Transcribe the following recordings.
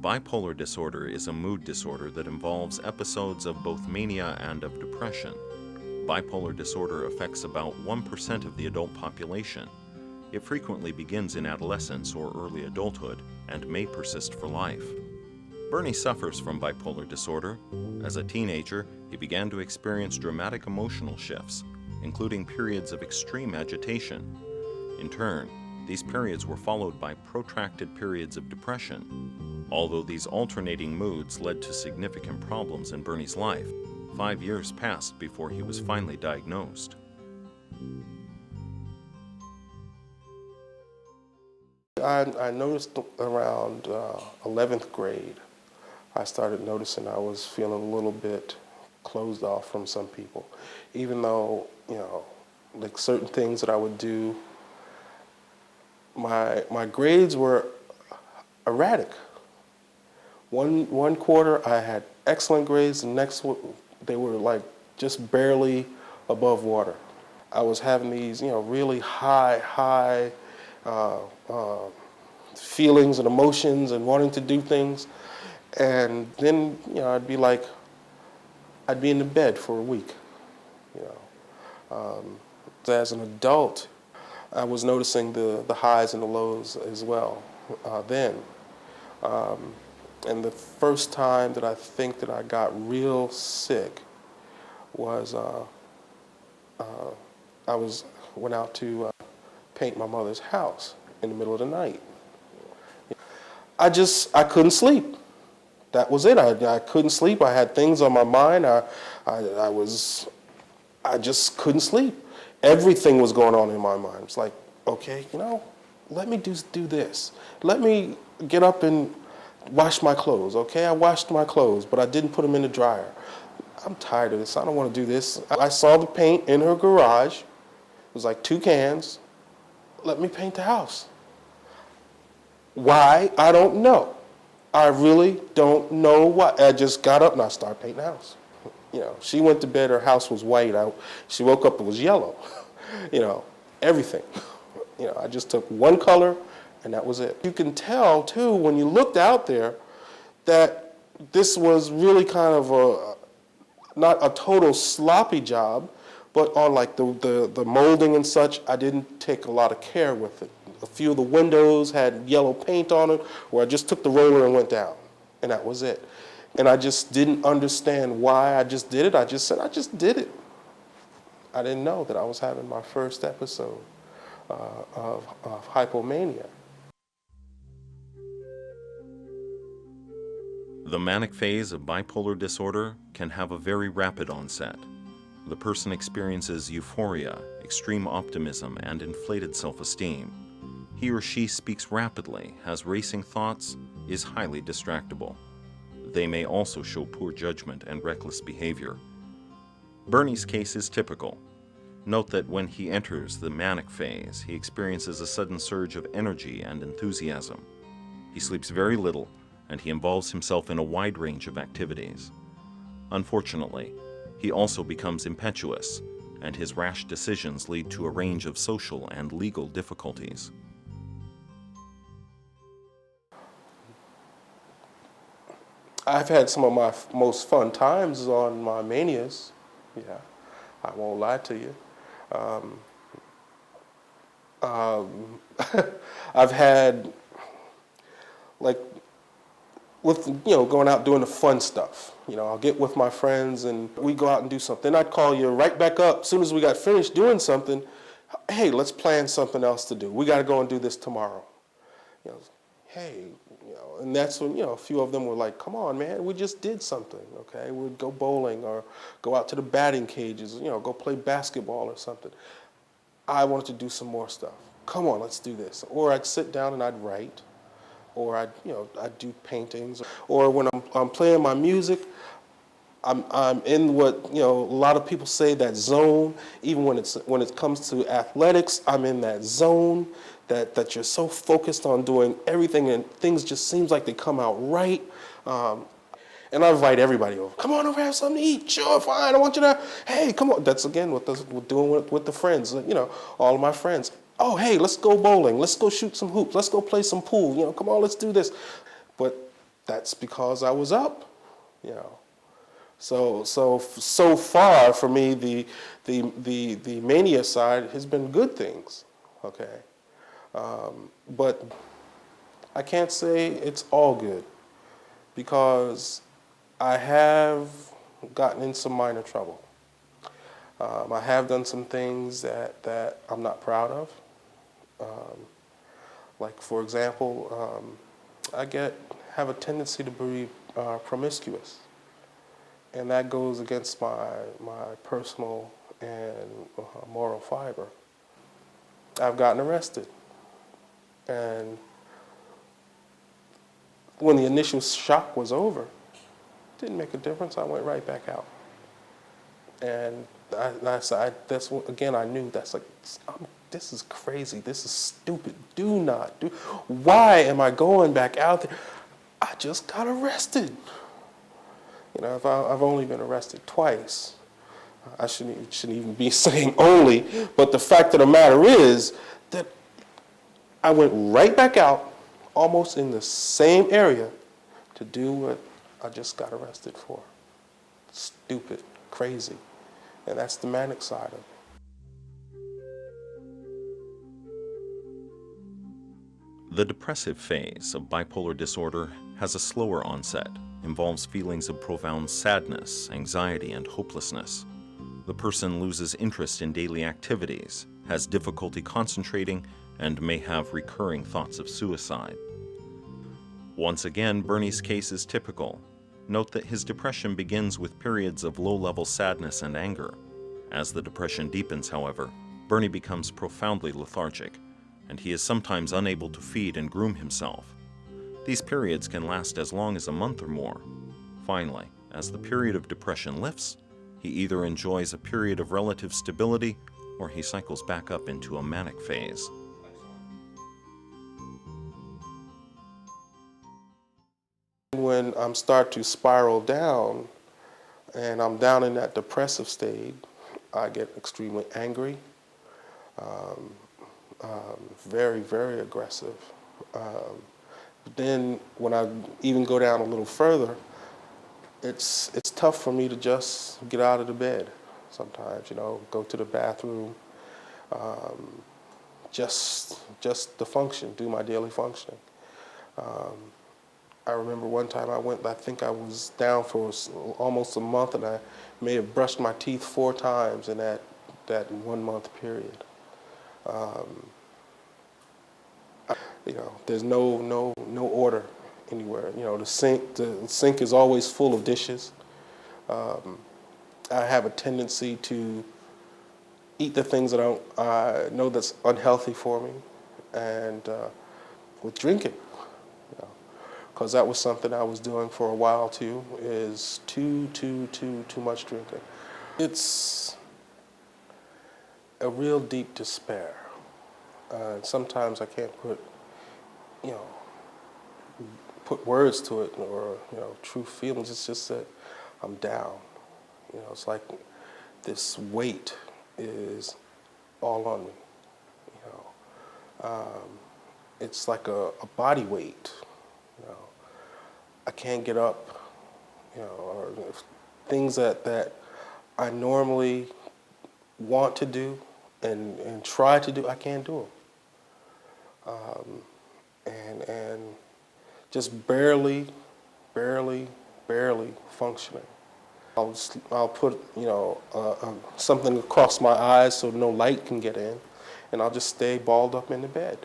Bipolar disorder is a mood disorder that involves episodes of both mania and of depression. Bipolar disorder affects about 1% of the adult population. It frequently begins in adolescence or early adulthood and may persist for life. Bernie suffers from bipolar disorder. As a teenager, he began to experience dramatic emotional shifts, including periods of extreme agitation. In turn, these periods were followed by protracted periods of depression. Although these alternating moods led to significant problems in Bernie's life, 5 years passed before he was finally diagnosed. I noticed around 11th grade, I started noticing I was feeling a little bit closed off from some people. Even though, like certain things that I would do, my grades were erratic. One quarter I had excellent grades, the next they were like just barely above water. I was having these, really high feelings and emotions and wanting to do things. And then, I'd be in the bed for a week, As an adult, I was noticing the highs and the lows as well then. And the first time that I think that I got real sick was went out to paint my mother's house in the middle of the night. I couldn't sleep. That was it. I couldn't sleep. I had things on my mind. I just couldn't sleep. Everything was going on in my mind. It's like, okay, let me do this. Let me get up and wash my clothes. Okay, I washed my clothes, but I didn't put them in the dryer. I'm tired of this. I don't want to do this. I saw the paint in her garage. It was like 2 cans. Let me paint the house. Why? I don't know. I really don't know why. I just got up and I started painting the house. She went to bed, her house was white. She woke up, it was yellow. Everything. I just took one color and that was it. You can tell too, when you looked out there, that this was really kind of not a total sloppy job, but on like the molding and such, I didn't take a lot of care with it. A few of the windows had yellow paint on it, where I just took the roller and went down, and that was it. And I just didn't understand why I just did it. I just said, I just did it. I didn't know that I was having my first episode of hypomania. The manic phase of bipolar disorder can have a very rapid onset. The person experiences euphoria, extreme optimism, and inflated self-esteem. He or she speaks rapidly, has racing thoughts, is highly distractible. They may also show poor judgment and reckless behavior. Bernie's case is typical. Note that when he enters the manic phase, he experiences a sudden surge of energy and enthusiasm. He sleeps very little, and he involves himself in a wide range of activities. Unfortunately, he also becomes impetuous, and his rash decisions lead to a range of social and legal difficulties. I've had some of my most fun times on my manias. Yeah, I won't lie to you. I've had, going out doing the fun stuff. I'll get with my friends and we go out and do something. Then I'd call you right back up as soon as we got finished doing something. Hey, let's plan something else to do. We got to go and do this tomorrow. Hey, and that's when, a few of them were like, come on, man, we just did something, okay? We'd go bowling or go out to the batting cages, go play basketball or something. I wanted to do some more stuff. Come on, let's do this. Or I'd sit down and I'd write, or I'd do paintings. Or when I'm playing my music, I'm in what, a lot of people say, that zone. Even when it comes to athletics, I'm in that zone. That you're so focused on doing everything and things just seems like they come out right. And I invite everybody over. Come on over, have something to eat. Sure, fine, I want you to, hey, come on. That's again what we're doing with the friends, all of my friends. Oh, hey, let's go bowling. Let's go shoot some hoops. Let's go play some pool. Come on, let's do this. But that's because I was up, you know. So far for me, the mania side has been good things, okay. But I can't say it's all good because I have gotten in some minor trouble. I have done some things that I'm not proud of. Like for example, I have a tendency to be promiscuous, and that goes against my personal and moral fiber. I've gotten arrested, and when the initial shock was over, it didn't make a difference. I went right back out, and that's what, again, I knew that's like, this is crazy. This is stupid. Do not do. Why am I going back out there? I just got arrested. You know, I've only been arrested twice. I shouldn't even be saying only, but the fact of the matter is that I went right back out, almost in the same area, to do what I just got arrested for. Stupid, crazy. And that's the manic side of it. The depressive phase of bipolar disorder has a slower onset, involves feelings of profound sadness, anxiety, and hopelessness. The person loses interest in daily activities, has difficulty concentrating, and may have recurring thoughts of suicide. Once again, Bernie's case is typical. Note that his depression begins with periods of low-level sadness and anger. As the depression deepens, however, Bernie becomes profoundly lethargic, and he is sometimes unable to feed and groom himself. These periods can last as long as a month or more. Finally, as the period of depression lifts, he either enjoys a period of relative stability or he cycles back up into a manic phase. When I'm start to spiral down and I'm down in that depressive state, I get extremely angry, very, very aggressive. But then when I even go down a little further, it's tough for me to just get out of the bed sometimes, you know, go to the bathroom, just to function, do my daily functioning. I remember one time I think I was down for almost a month, and I may have brushed my teeth 4 times in that 1 month period. You know, there's no order anywhere. You know, the sink is always full of dishes. I have a tendency to eat the things that I know that's unhealthy for me, and with drinking, you know, because that was something I was doing for a while too. Is too much drinking. It's a real deep despair. Sometimes I can't put words to it, or, you know, true feelings. It's just that I'm down. You know, it's like this weight is all on me. You know, it's like a body weight. You know, I can't get up. You know, or things that I normally want to do and try to do, I can't do them. And just barely functioning. I'll put, you know, something across my eyes so no light can get in, and I'll just stay balled up in the bed.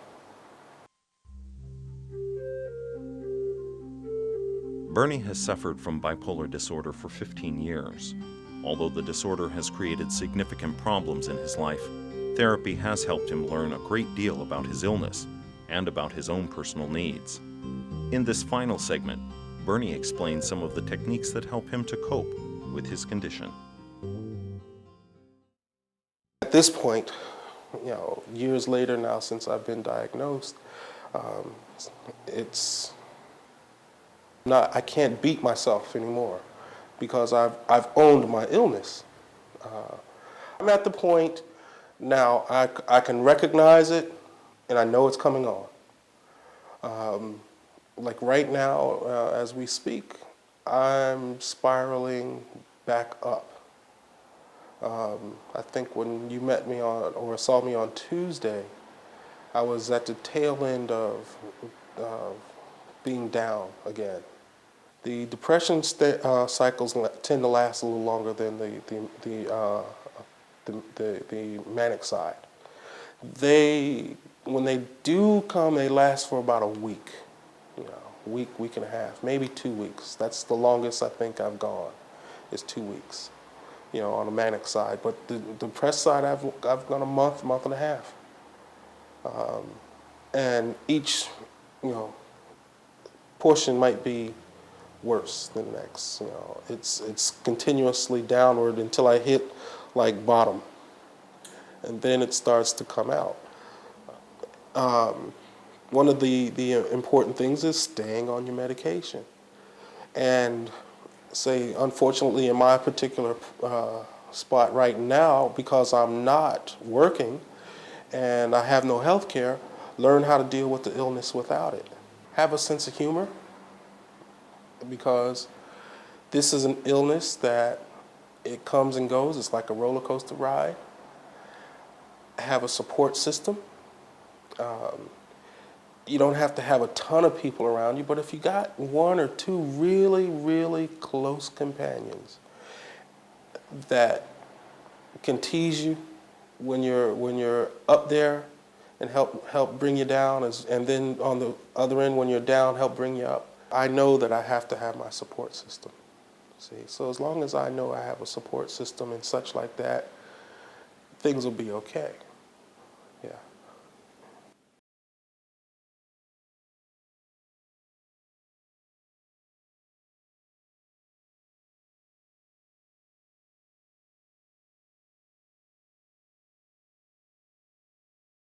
Bernie has suffered from bipolar disorder for 15 years. Although the disorder has created significant problems in his life, therapy has helped him learn a great deal about his illness and about his own personal needs. In this final segment, Bernie explains some of the techniques that help him to cope with his condition. At this point, you know, years later now since I've been diagnosed, I can't beat myself anymore because I've owned my illness. I'm at the point now I can recognize it and I know it's coming on. like right now, as we speak, I'm spiraling back up. I think when you met me on or saw me on Tuesday, I was at the tail end of being down again. The depression cycles tend to last a little longer than the manic side. When they do come, they last for about a week, week and a half, maybe 2 weeks. That's the longest I think I've gone, is 2 weeks, on the manic side. But the depressed side, I've gone a month and a half, and each, portion might be worse than the next. It's continuously downward until I hit like bottom, and then it starts to come out. One of the important things is staying on your medication. And say, unfortunately, in my particular spot right now, because I'm not working and I have no health care, learn how to deal with the illness without it. Have a sense of humor, because this is an illness that it comes and goes. It's like a roller coaster ride. Have a support system. You don't have to have a ton of people around you, but if you got one or two really, really close companions that can tease you when you're up there and help bring you down, and then on the other end when you're down, help bring you up. I know that I have to have my support system. See, so as long as I know I have a support system and such like that, things will be okay.